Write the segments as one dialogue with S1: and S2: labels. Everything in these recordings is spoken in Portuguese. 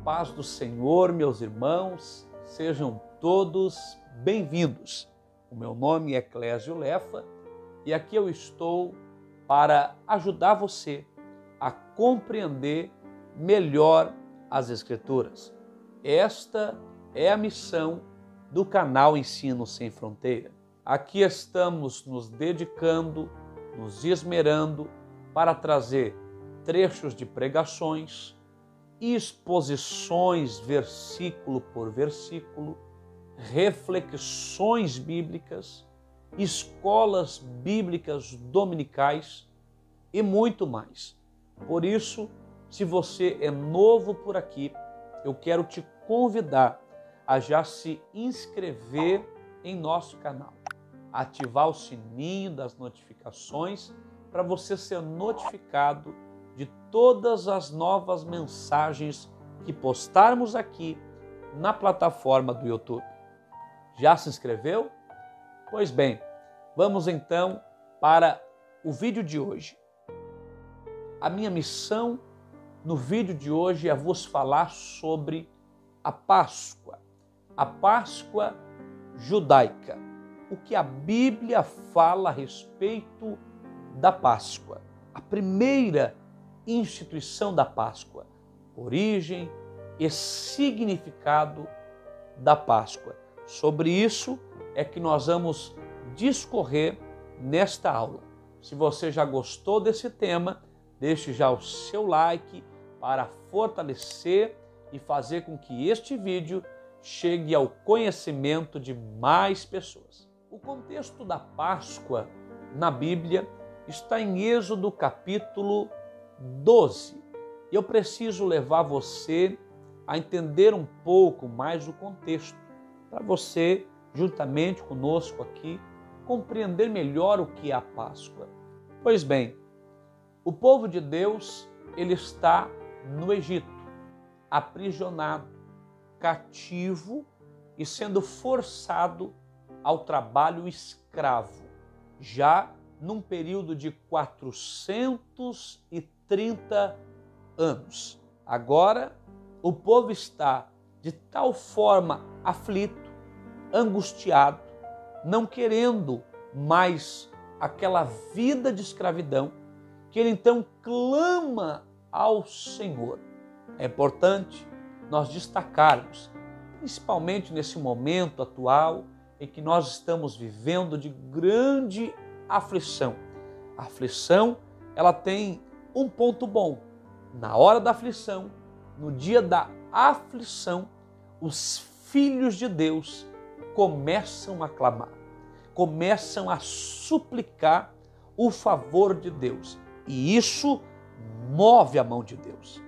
S1: paz do Senhor, meus irmãos, sejam todos bem-vindos. O meu nome é Clésio Lefa e aqui eu estou para ajudar você a compreender melhor as Escrituras. Esta é a missão do canal Ensino Sem Fronteira. Aqui estamos nos dedicando, nos esmerando para trazer trechos de pregações, exposições versículo por versículo, reflexões bíblicas, escolas bíblicas dominicais e muito mais. Por isso, se você é novo por aqui, eu quero te convidar a já se inscrever em nosso canal, ativar o sininho das notificações para você ser notificado de todas as novas mensagens que postarmos aqui na plataforma do YouTube. Já se inscreveu? Pois bem, vamos então para o vídeo de hoje. A minha missão no vídeo de hoje é vos falar sobre a Páscoa judaica. O que a Bíblia fala a respeito da Páscoa, a primeira instituição da Páscoa, origem e significado da Páscoa. Sobre isso é que nós vamos discorrer nesta aula. Se você já gostou desse tema, deixe já o seu like para fortalecer e fazer com que este vídeo chegue ao conhecimento de mais pessoas. O contexto da Páscoa na Bíblia está em Êxodo capítulo 12. Eu preciso levar você a entender um pouco mais o contexto, para você, juntamente conosco aqui, compreender melhor o que é a Páscoa. Pois bem, o povo de Deus, ele está no Egito, aprisionado, cativo e sendo forçado ao trabalho escravo, já num período de 430 anos. Agora, o povo está de tal forma aflito, angustiado, não querendo mais aquela vida de escravidão, que ele então clama ao Senhor. É importante nós destacarmos, principalmente nesse momento atual em que nós estamos vivendo de grande aflição. A aflição, ela tem um ponto bom. Na hora da aflição, no dia da aflição, os filhos de Deus começam a clamar, começam a suplicar o favor de Deus. E isso move a mão de Deus.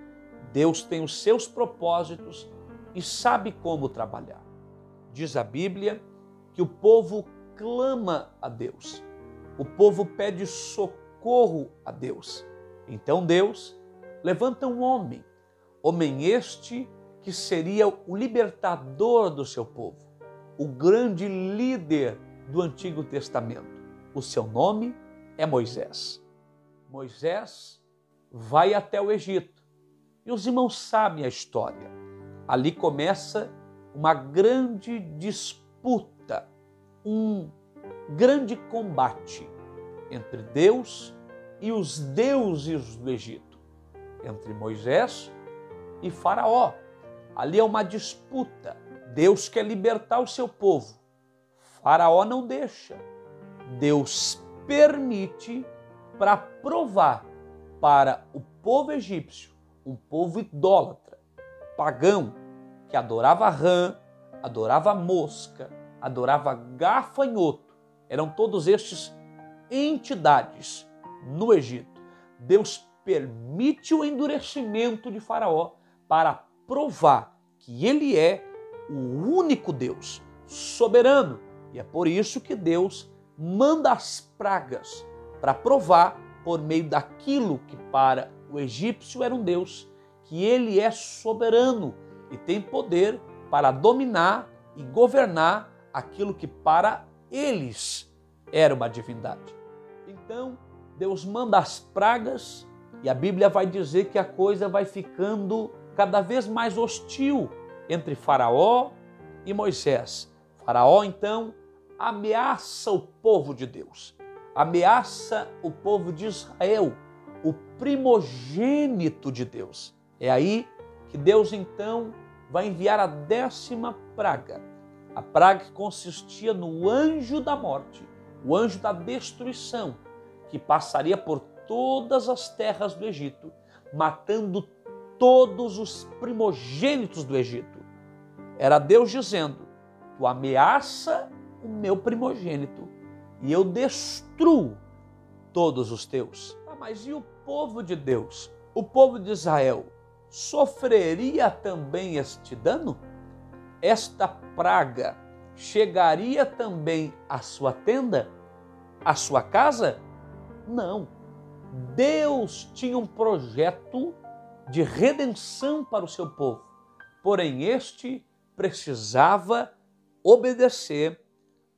S1: Deus tem os seus propósitos e sabe como trabalhar. Diz a Bíblia que o povo clama a Deus. O povo pede socorro a Deus. Então Deus levanta um homem este que seria o libertador do seu povo, o grande líder do Antigo Testamento. O seu nome é Moisés. Moisés vai até o Egito e os irmãos sabem a história. Ali começa uma grande disputa, um grande combate entre Deus e os deuses do Egito, entre Moisés e Faraó. Ali é uma disputa. Deus quer libertar o seu povo. Faraó não deixa. Deus permite para provar para o povo egípcio, um povo idólatra, pagão, que adorava rã, adorava mosca, adorava gafanhoto. Eram todos estes entidades no Egito. Deus permite o endurecimento de Faraó para provar que ele é o único Deus, soberano. E é por isso que Deus manda as pragas para provar, por meio daquilo que para o egípcio era um Deus, que ele é soberano e tem poder para dominar e governar aquilo que para eles era uma divindade. Então, Deus manda as pragas e a Bíblia vai dizer que a coisa vai ficando cada vez mais hostil entre Faraó e Moisés. Faraó, então, ameaça o povo de Deus, ameaça o povo de Israel, o primogênito de Deus. É aí que Deus, então, vai enviar a 10ª praga, a praga que consistia no anjo da morte, o anjo da destruição, que passaria por todas as terras do Egito, matando todos os primogênitos do Egito. Era Deus dizendo: tu ameaça o meu primogênito e eu destruo todos os teus. Mas e o povo de Deus? O povo de Israel sofreria também este dano? Esta praga chegaria também à sua tenda, à sua casa? Não. Deus tinha um projeto de redenção para o seu povo, porém este precisava obedecer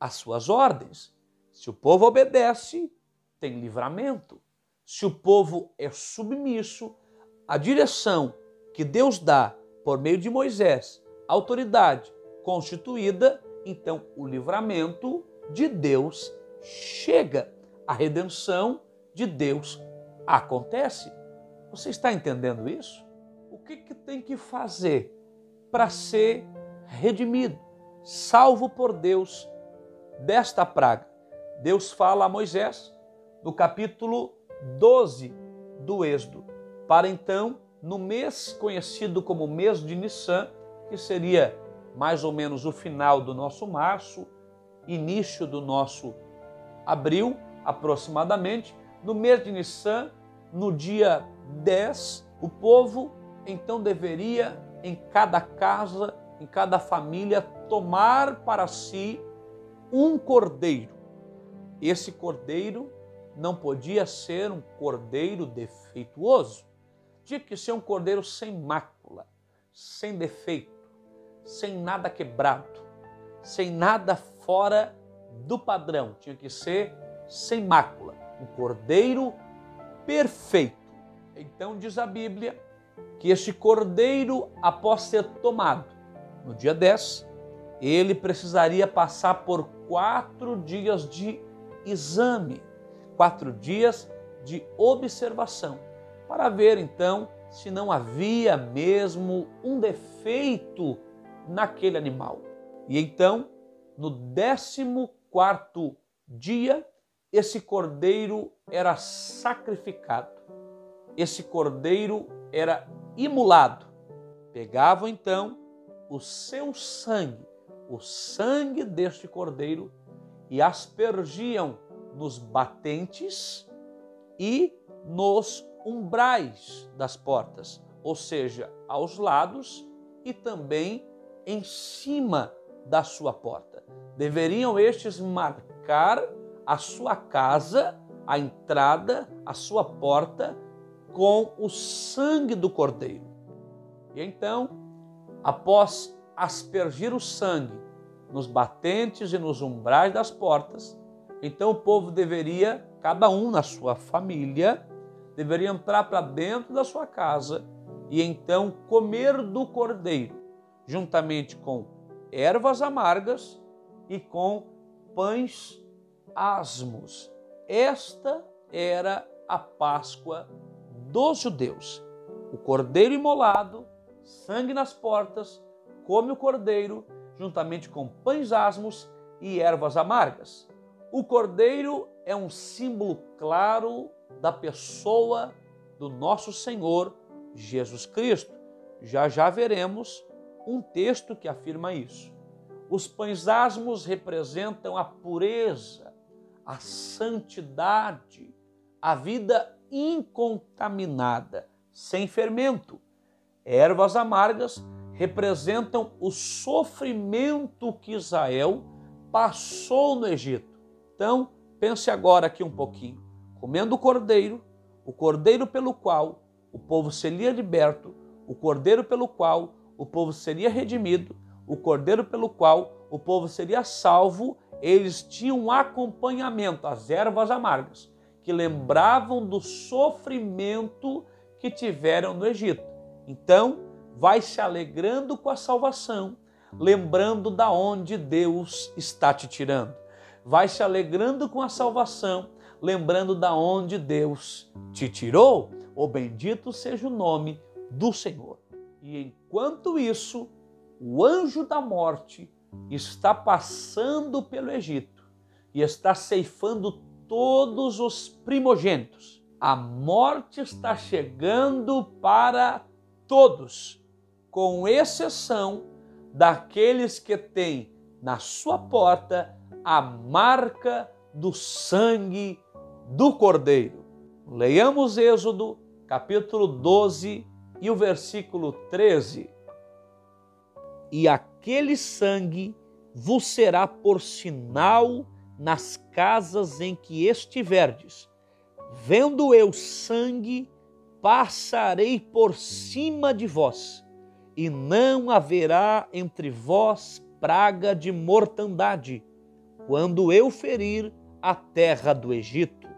S1: às suas ordens. Se o povo obedece, tem livramento. Se o povo é submisso à direção que Deus dá por meio de Moisés, autoridade constituída, então o livramento de Deus chega, a redenção de Deus acontece. Você está entendendo isso? O que tem que fazer para ser redimido, salvo por Deus desta praga? Deus fala a Moisés no capítulo 12 do Êxodo, para então, no mês conhecido como mês de Nissan, que seria mais ou menos o final do nosso março, início do nosso abril, aproximadamente, no mês de Nissan, no dia 10, o povo então deveria, em cada casa, em cada família, tomar para si um cordeiro. Esse cordeiro não podia ser um cordeiro defeituoso. Tinha que ser um cordeiro sem mácula, sem defeito, sem nada quebrado, sem nada fora do padrão. Tinha que ser sem mácula, um cordeiro perfeito. Então diz a Bíblia que este cordeiro, após ser tomado no dia 10, ele precisaria passar por 4 dias de exame, 4 dias de observação, para ver então se não havia mesmo um defeito naquele animal. E então, no 14º dia, esse cordeiro era sacrificado, esse cordeiro era imolado. Pegavam então o seu sangue, o sangue deste cordeiro, e aspergiam nos batentes e nos umbrais das portas, ou seja, aos lados e também em cima da sua porta. Deveriam estes marcar a sua casa, a entrada, a sua porta, com o sangue do cordeiro. E então, após aspergir o sangue nos batentes e nos umbrais das portas, então o povo deveria, cada um na sua família, deveria entrar para dentro da sua casa e então comer do cordeiro, juntamente com ervas amargas e com pães asmos. Esta era a Páscoa dos judeus. O cordeiro imolado, sangue nas portas, come o cordeiro, juntamente com pães asmos e ervas amargas. O cordeiro é um símbolo claro da pessoa do nosso Senhor Jesus Cristo. Já já veremos um texto que afirma isso. Os pães asmos representam a pureza, a santidade, a vida incontaminada, sem fermento. Ervas amargas representam o sofrimento que Israel passou no Egito. Então, pense agora aqui um pouquinho. Comendo o cordeiro pelo qual o povo seria liberto, o cordeiro pelo qual o povo seria redimido, o cordeiro pelo qual o povo seria salvo, eles tinham um acompanhamento, as ervas amargas, que lembravam do sofrimento que tiveram no Egito. Então, vai se alegrando com a salvação, lembrando da onde Deus está te tirando. Vai se alegrando com a salvação, lembrando da onde Deus te tirou. O bendito seja o nome do Senhor. E enquanto isso, o anjo da morte está passando pelo Egito e está ceifando todos os primogênitos. A morte está chegando para todos, com exceção daqueles que têm na sua porta a marca do sangue do Cordeiro. Leiamos Êxodo, capítulo 12 e o versículo 13. E aquele sangue vos será por sinal nas casas em que estiverdes. Vendo eu sangue, passarei por cima de vós, e não haverá entre vós praga de mortandade, quando eu ferir a terra do Egito.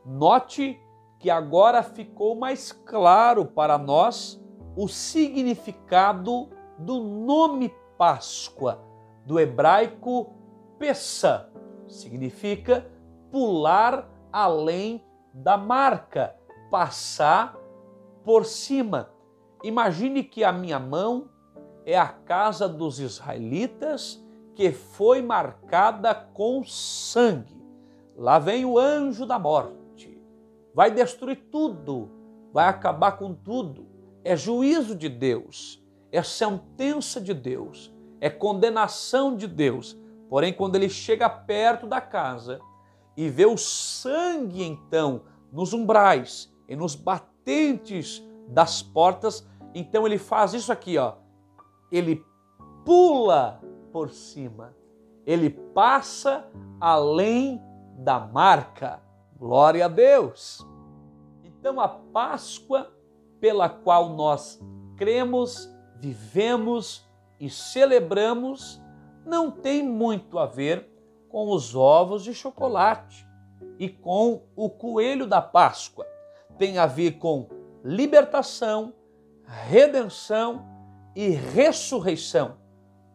S1: Note que agora ficou mais claro para nós o significado do nome Páscoa, do hebraico Pessah, significa pular além da marca, passar por cima. Imagine que a minha mão é a casa dos israelitas que foi marcada com sangue. Lá vem o anjo da morte, vai destruir tudo, vai acabar com tudo. É juízo de Deus, é sentença de Deus, é condenação de Deus. Porém, quando ele chega perto da casa e vê o sangue, então, nos umbrais e nos batentes das portas, então ele faz isso aqui, ó. Ele pula por cima, ele passa além da marca. Glória a Deus! Então, a Páscoa pela qual nós cremos, vivemos e celebramos não tem muito a ver com os ovos de chocolate e com o coelho da Páscoa. Tem a ver com libertação, redenção e ressurreição.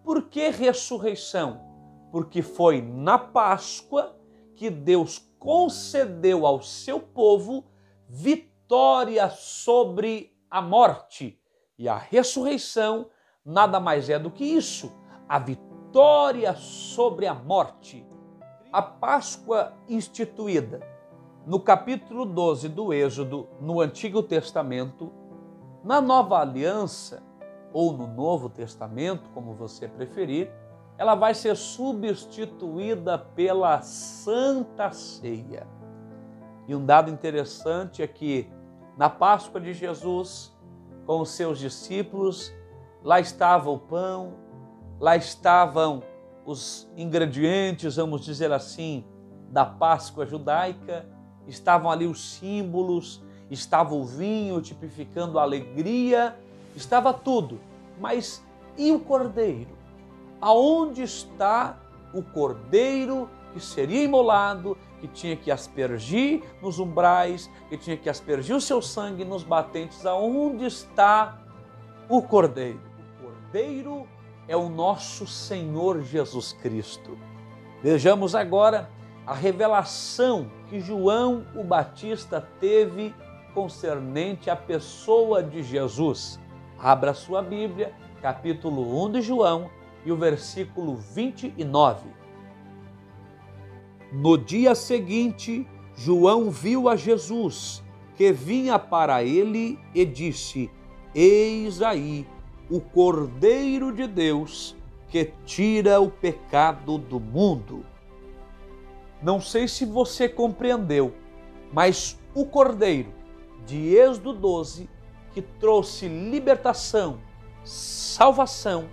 S1: Por que ressurreição? Porque foi na Páscoa que Deus concedeu ao seu povo vitória sobre a morte. E a ressurreição nada mais é do que isso, a vitória sobre a morte. A Páscoa instituída no capítulo 12 do Êxodo, no Antigo Testamento, na Nova Aliança, ou no Novo Testamento, como você preferir, ela vai ser substituída pela Santa Ceia. E um dado interessante é que na Páscoa de Jesus, com os seus discípulos, lá estava o pão, lá estavam os ingredientes, vamos dizer assim, da Páscoa judaica, estavam ali os símbolos, estava o vinho tipificando a alegria, estava tudo. Mas e o cordeiro? Aonde está o cordeiro que seria imolado, que tinha que aspergir nos umbrais, que tinha que aspergir o seu sangue nos batentes? Aonde está o cordeiro? O cordeiro é o nosso Senhor Jesus Cristo. Vejamos agora a revelação que João o Batista teve concernente à pessoa de Jesus. Abra sua Bíblia, capítulo 1 de João e o versículo 29. No dia seguinte, João viu a Jesus, que vinha para ele, e disse: Eis aí o Cordeiro de Deus, que tira o pecado do mundo. Não sei se você compreendeu, mas o Cordeiro de Êxodo 12, que trouxe libertação, salvação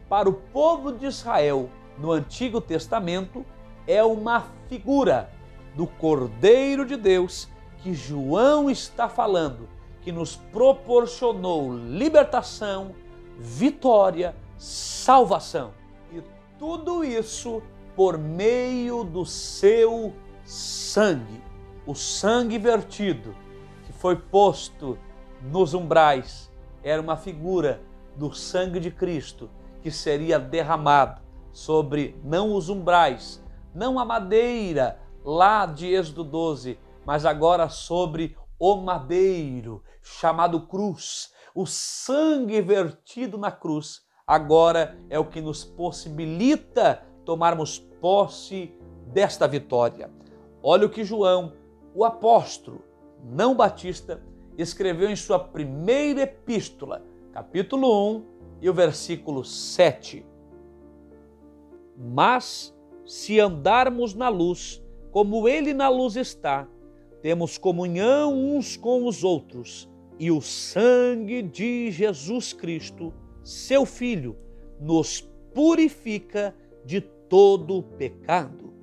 S1: para o povo de Israel no Antigo Testamento, é uma figura do Cordeiro de Deus que João está falando, que nos proporcionou libertação, vitória, salvação. E tudo isso por meio do seu sangue, o sangue vertido, que foi posto nos umbrais, era uma figura do sangue de Cristo que seria derramado sobre não os umbrais, não a madeira lá de Êxodo 12, mas agora sobre o madeiro chamado cruz. O sangue vertido na cruz agora é o que nos possibilita tomarmos posse desta vitória. Olha o que João, o apóstolo, não batista, escreveu em sua primeira epístola, capítulo 1 e o versículo 7. Mas se andarmos na luz, como ele na luz está, temos comunhão uns com os outros, e o sangue de Jesus Cristo, seu Filho, nos purifica de todo pecado.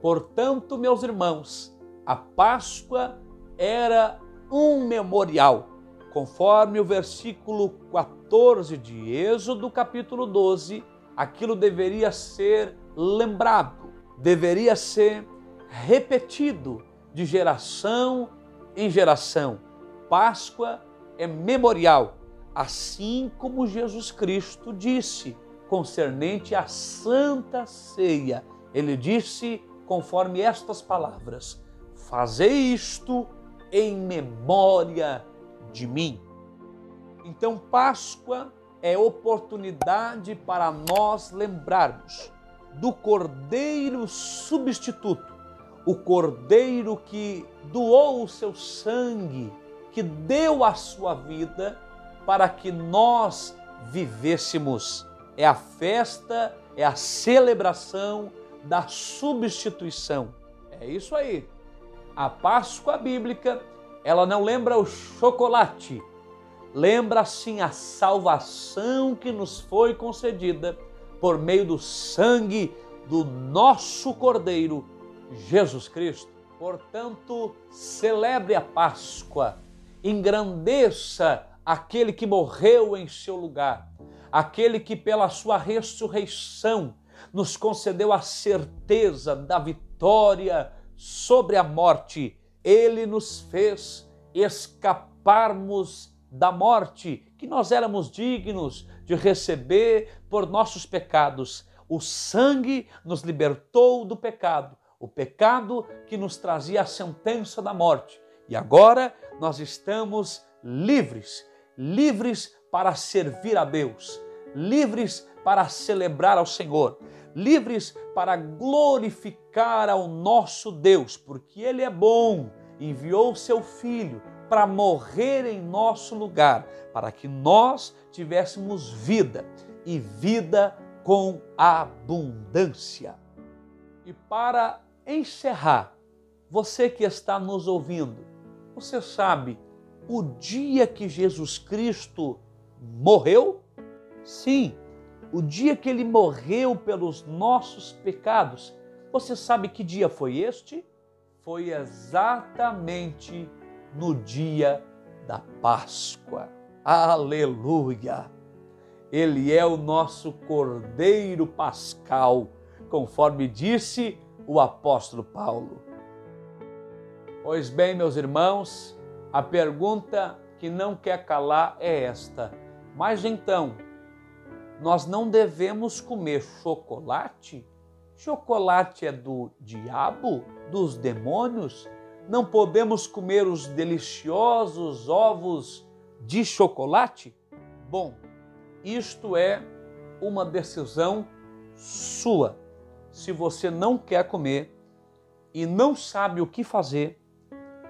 S1: Portanto, meus irmãos, a Páscoa era um memorial, conforme o versículo 14 de Êxodo, capítulo 12, aquilo deveria ser lembrado, deveria ser repetido de geração em geração. Páscoa é memorial, assim como Jesus Cristo disse concernente à Santa Ceia. Ele disse conforme estas palavras: fazei isto em memória de mim. Então, Páscoa é oportunidade para nós lembrarmos do Cordeiro substituto, o Cordeiro que doou o seu sangue, que deu a sua vida para que nós vivêssemos. É a festa, é a celebração da substituição. É isso aí. A Páscoa bíblica, ela não lembra o chocolate, lembra sim a salvação que nos foi concedida por meio do sangue do nosso Cordeiro, Jesus Cristo. Portanto, celebre a Páscoa, engrandeça aquele que morreu em seu lugar, aquele que pela sua ressurreição nos concedeu a certeza da vitória sobre a morte. Ele nos fez escaparmos da morte que nós éramos dignos de receber por nossos pecados. O sangue nos libertou do pecado, o pecado que nos trazia a sentença da morte. E agora nós estamos livres, livres para servir a Deus, livres para celebrar ao Senhor, livres para glorificar ao nosso Deus, porque Ele é bom, enviou o seu Filho para morrer em nosso lugar, para que nós tivéssemos vida e vida com abundância. E para encerrar, você que está nos ouvindo, você sabe o dia que Jesus Cristo morreu? Sim, o dia que Ele morreu pelos nossos pecados. Você sabe que dia foi este? Foi exatamente no dia da Páscoa. Aleluia! Ele é o nosso Cordeiro Pascal, conforme disse o apóstolo Paulo. Pois bem, meus irmãos, a pergunta que não quer calar é esta: mas então, nós não devemos comer chocolate? Chocolate é do diabo, dos demônios? Não podemos comer os deliciosos ovos de chocolate? Bom, isto é uma decisão sua. Se você não quer comer e não sabe o que fazer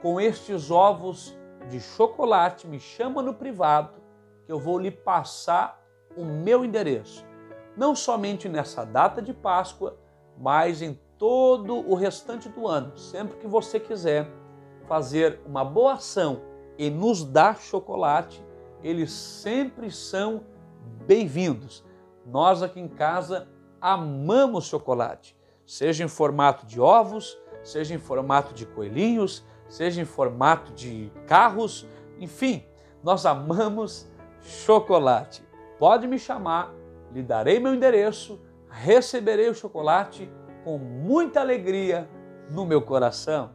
S1: com estes ovos de chocolate, me chama no privado que eu vou lhe passar o meu endereço. Não somente nessa data de Páscoa, mas em todo o restante do ano. Sempre que você quiser fazer uma boa ação e nos dar chocolate, eles sempre são bem-vindos. Nós aqui em casa amamos chocolate, seja em formato de ovos, seja em formato de coelhinhos, seja em formato de carros, enfim, nós amamos chocolate. Pode me chamar, lhe darei meu endereço, receberei o chocolate com muita alegria no meu coração.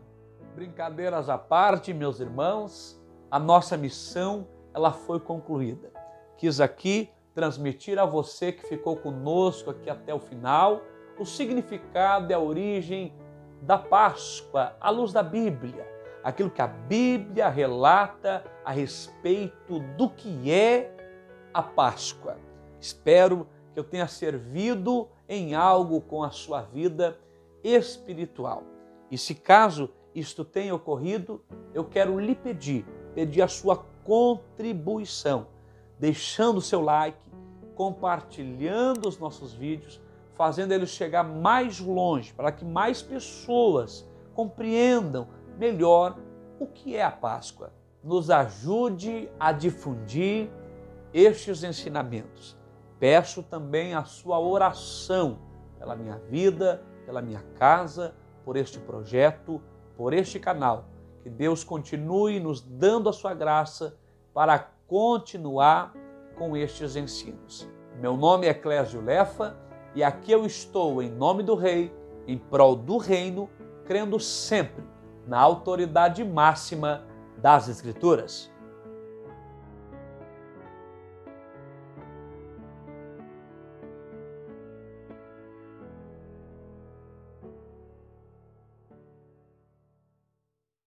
S1: Brincadeiras à parte, meus irmãos, a nossa missão, ela foi concluída. Quis aqui transmitir a você que ficou conosco aqui até o final o significado e a origem da Páscoa à luz da Bíblia, aquilo que a Bíblia relata a respeito do que é a Páscoa. Espero que eu tenha servido em algo com a sua vida espiritual. E se caso isto tenha ocorrido, eu quero lhe pedir a sua contribuição, deixando o seu like, compartilhando os nossos vídeos, fazendo eles chegar mais longe, para que mais pessoas compreendam melhor o que é a Páscoa. Nos ajude a difundir estes ensinamentos. Peço também a sua oração pela minha vida, pela minha casa, por este projeto, por este canal. Que Deus continue nos dando a sua graça para continuar com estes ensinos. Meu nome é Clésio Lefa e aqui eu estou em nome do Rei, em prol do reino, crendo sempre na autoridade máxima das Escrituras.